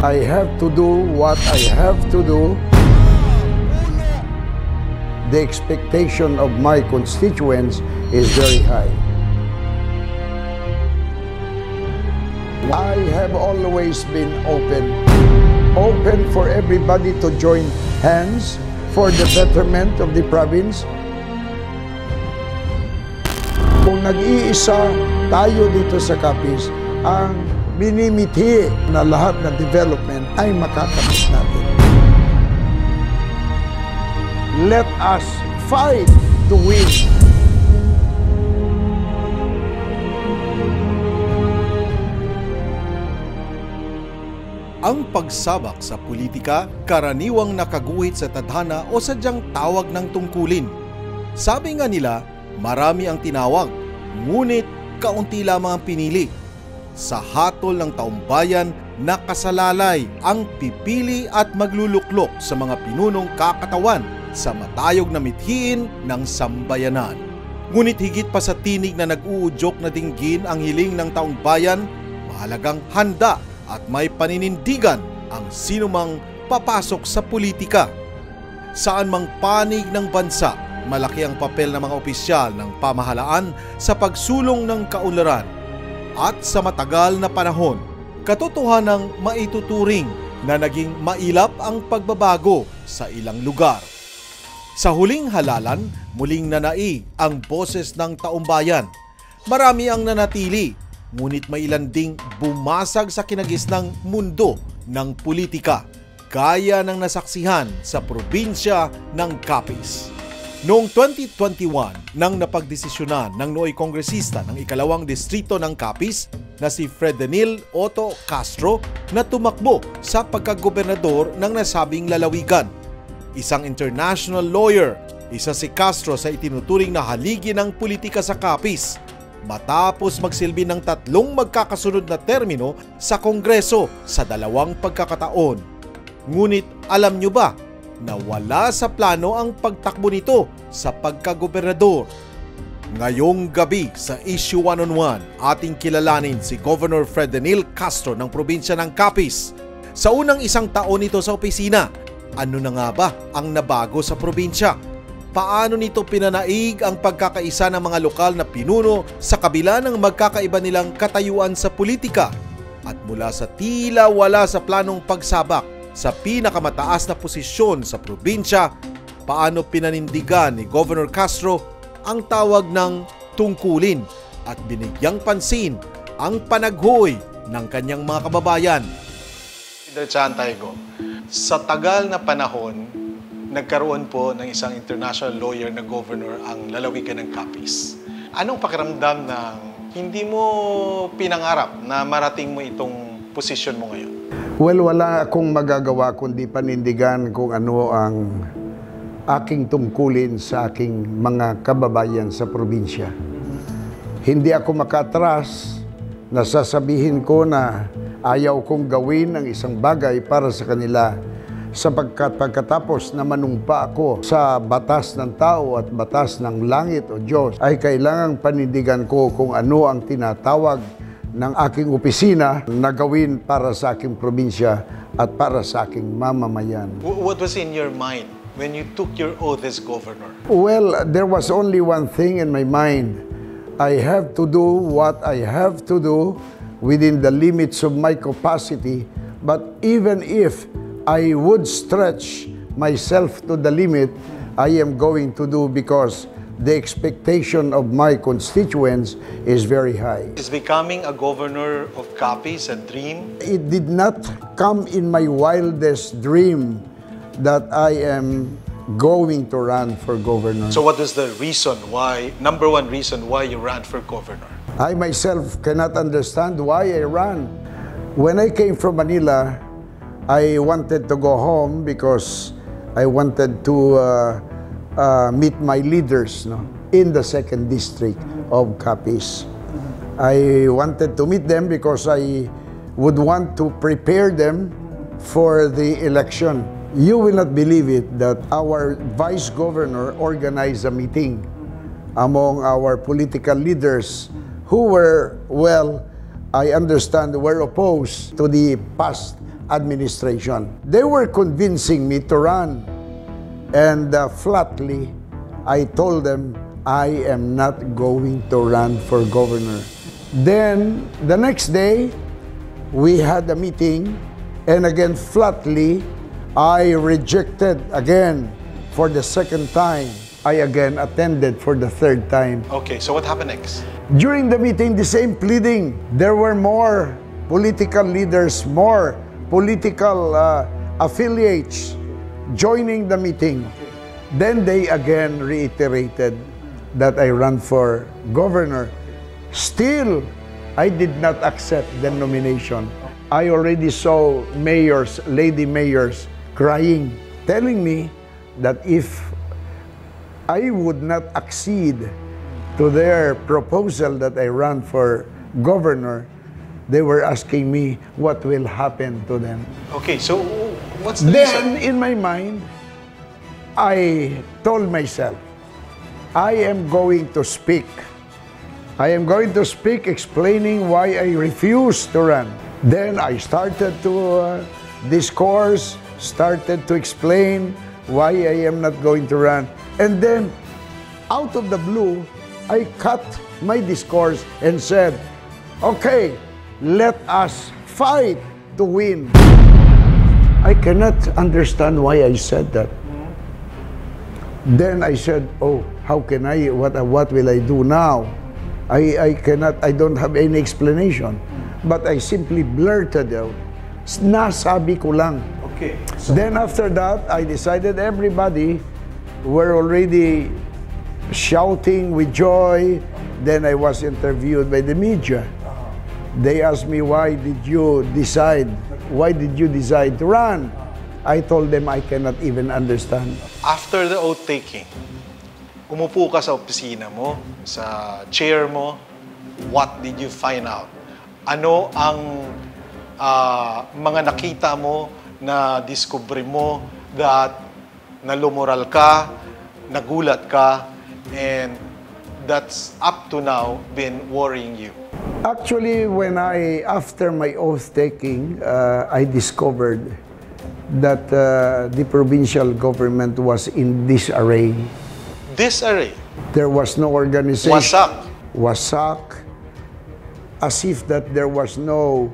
I have to do what I have to do. The expectation of my constituents is very high. I have always been open for everybody to join hands for the betterment of the province. Kung nag-iisa tayo dito sa Capiz, ang minimithi na lahat na development ay makakamit natin. Let us fight to win. Ang pagsabak sa politika, karaniwang nakaguhit sa tadhana o sadyang tawag ng tungkulin. Sabi nga nila, marami ang tinawag, ngunit kaunti lamang ang pinili. Sa hatol ng taumbayan, nakasalalay ang pipili at magluluklok sa mga pinunong kakatawan sa matayog na mithiin ng sambayanan. Ngunit higit pa sa tinig na nag-uudyok na dinggin ang hiling ng taumbayan, mahalagang handa at may paninindigan ang sinumang papasok sa politika. Saan mang panig ng bansa, malaki ang papel ng mga opisyal ng pamahalaan sa pagsulong ng kaunlaran. At sa matagal na panahon, katotohanang maituturing na naging mailap ang pagbabago sa ilang lugar. Sa huling halalan, muling nanai ang boses ng taumbayan. Marami ang nanatili, ngunit may ilan ding bumasag sa kinagisnang mundo ng politika, gaya ng nasaksihan sa probinsya ng Capiz. Noong 2021, nang napagdesisyonan ng nooy kongresista ng ikalawang distrito ng Capiz na si Fredenil Otto Castro na tumakbo sa pagkagobernador ng nasabing lalawigan. Isang international lawyer, isa si Castro sa itinuturing na haligi ng politika sa Capiz matapos magsilbi ng 3 magkakasunod na termino sa Kongreso sa 2 pagkakataon. Ngunit alam nyo ba na wala sa plano ang pagtakbo nito sa pagkagobernador? Ngayong gabi sa Isyu One-on-One, ating kilalanin si Governor Fredenil Castro ng probinsya ng Capiz. Sa unang 1 taon nito sa opisina, ano na nga ba ang nabago sa probinsya? Paano nito pinanaig ang pagkakaisa ng mga lokal na pinuno sa kabila ng magkakaiba nilang katayuan sa politika? At mula sa tila wala sa planong pagsabak sa pinakamataas na posisyon sa probinsya, paano pinanindigan ni Governor Castro ang tawag ng tungkulin at binigyang pansin ang panaghoy ng kanyang mga kababayan? Diretsahan tayo ko. Sa tagal na panahon, nagkaroon po ng isang international lawyer na governor ang lalawigan ng Capiz. Anong pakiramdam na hindi mo pinangarap na marating mo itong posisyon mo ngayon? Well, wala akong magagawa kundi panindigan kung ano ang aking tungkulin sa aking mga kababayan sa probinsya. Hindi ako makatras na sasabihin ko na ayaw kong gawin ang isang bagay para sa kanila, sapagkat pagkatapos na manumpa ako sa batas ng tao at batas ng langit o Diyos, ay kailangang panindigan ko kung ano ang tinatawag ng aking opisina na gawin para sa aking probinsya at para sa aking mamamayan. What was in your mind when you took your oath as governor? Well, there was only one thing in my mind. I have to do what I have to do within the limits of my capacity, but even if I would stretch myself to the limit, I am going to do, because the expectation of my constituents is very high. Is becoming a governor of Capiz a dream? It did not come in my wildest dream that I am going to run for governor. So what was the reason why, number one reason why you ran for governor? I myself cannot understand why I ran. When I came from Manila, I wanted to go home because I wanted to meet my leaders, no, in the 2nd district of Capiz. I wanted to meet them because I would want to prepare them for the election. You will not believe it that our vice governor organized a meeting among our political leaders who were, well, I understand, were opposed to the past administration. They were convincing me to run. And flatly, I told them, I am not going to run for governor. Then, the next day, we had a meeting, and again, flatly, I rejected again for the second time. I again attended for the third time. Okay, so what happened next? During the meeting, the same pleading. There were more political leaders, more political affiliates joining the meeting. Then they again reiterated that I run for governor. Still, I did not accept the nomination. I already saw mayors, lady mayors, crying, telling me that if I would not accede to their proposal that I run for governor, they were asking me what will happen to them. Okay, so what's the Then, reason? in my mind, I told myself, I am going to speak. I am going to speak explaining why I refuse to run. Then I started to discourse, started to explain why I am not going to run. And then, out of the blue, I cut my discourse and said, okay, let us fight to win. I cannot understand why I said that. Then I said, oh, how can I, what will I do now? I cannot, I don't have any explanation. But I simply blurted out, nasabi ko lang. Okay. Then after that, I decided everybody were already shouting with joy. Then I was interviewed by the media. They asked me, why did you decide to run? I told them I cannot even understand. After the oath-taking, umupo ka sa opisina mo, sa chair mo, what did you find out? Ano ang mga nakita mo na discovery mo that nalumural ka, nagulat ka, and that's up to now been worrying you? Actually, after my oath-taking, I discovered that the provincial government was in disarray. Disarray? There was no organization. Wasak? Wasak. As if that there was no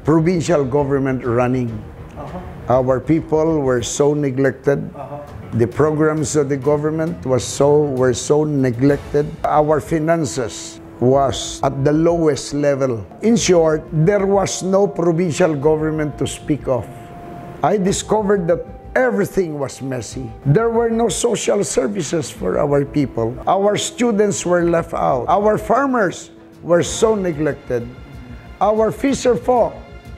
provincial government running. Our people were so neglected. The programs of the government were so neglected. Our finances was at the lowest level. In short, there was no provincial government to speak of. I discovered that everything was messy. There were no social services for our people. Our students were left out. Our farmers were so neglected. Our fisher folk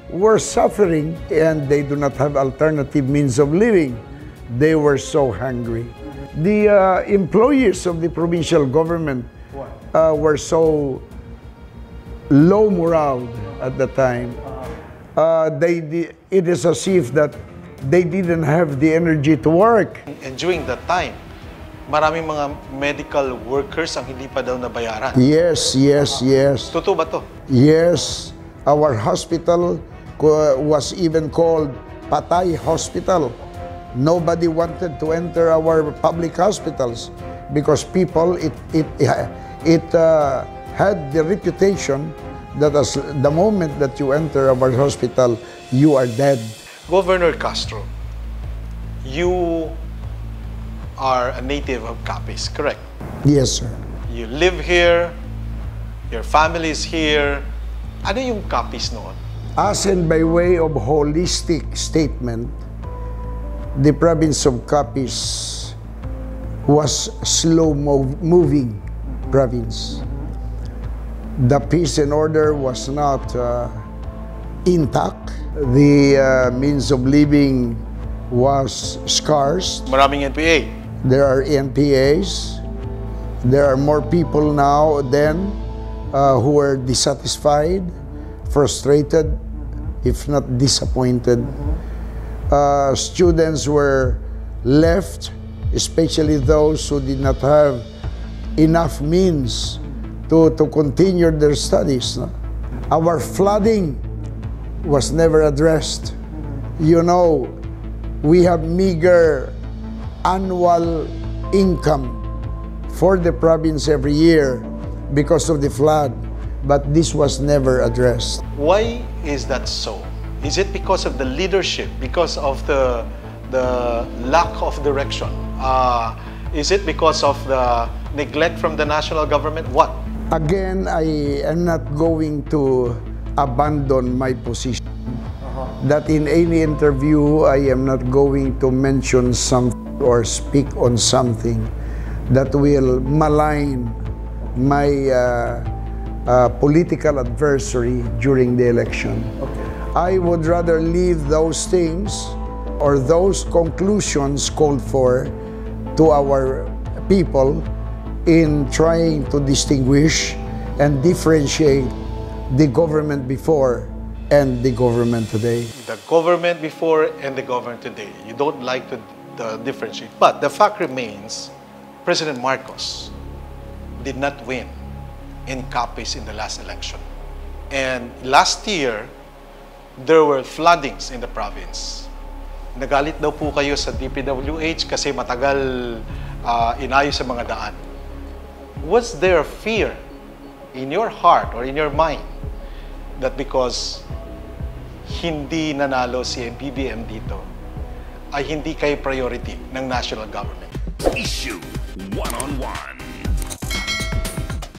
were suffering, and they do not have alternative means of living. They were so hungry. The employees of the provincial government were so low morale at the time. It is as if that they didn't have the energy to work. And during that time, maraming mga medical workers ang hindi pa daw nabayaran. Yes. Totoo ba to? Yes. Our hospital was even called Patay Hospital. Nobody wanted to enter our public hospitals because people, it had the reputation that as the moment that you enter our hospital, you are dead. Governor Castro, you are a native of Capiz, correct? Yes, sir. You live here, your family is here. Ano yung Capiz noon? As in by way of holistic statement, the province of Capiz was slow-moving province. The peace and order was not intact. The means of living was scarce. Maraming NPA. There are NPAs. There are more people now than who are dissatisfied, frustrated, if not disappointed. Students were left, especially those who did not have enough means to continue their studies. No? Our flooding was never addressed. You know, we have meager annual income for the province every year because of the flood, but this was never addressed. Why is that so? Is it because of the leadership, because of the lack of direction? Is it because of the neglect from the national government? What? Again, I am not going to abandon my position. That in any interview, I am not going to mention something or speak on something that will malign my political adversary during the election. I would rather leave those things or those conclusions called for to our people in trying to distinguish and differentiate the government before and the government today. The government before and the government today. You don't like to differentiate. But the fact remains, President Marcos did not win in Capiz in the last election. And last year, there were floodings in the province. Nagalit daw po kayo sa DPWH kasi matagal inayos sa mga daan. Was there fear in your heart or in your mind that because hindi nanalo si BBM dito, ay hindi kayo priority ng national government? Isyu One-on-One.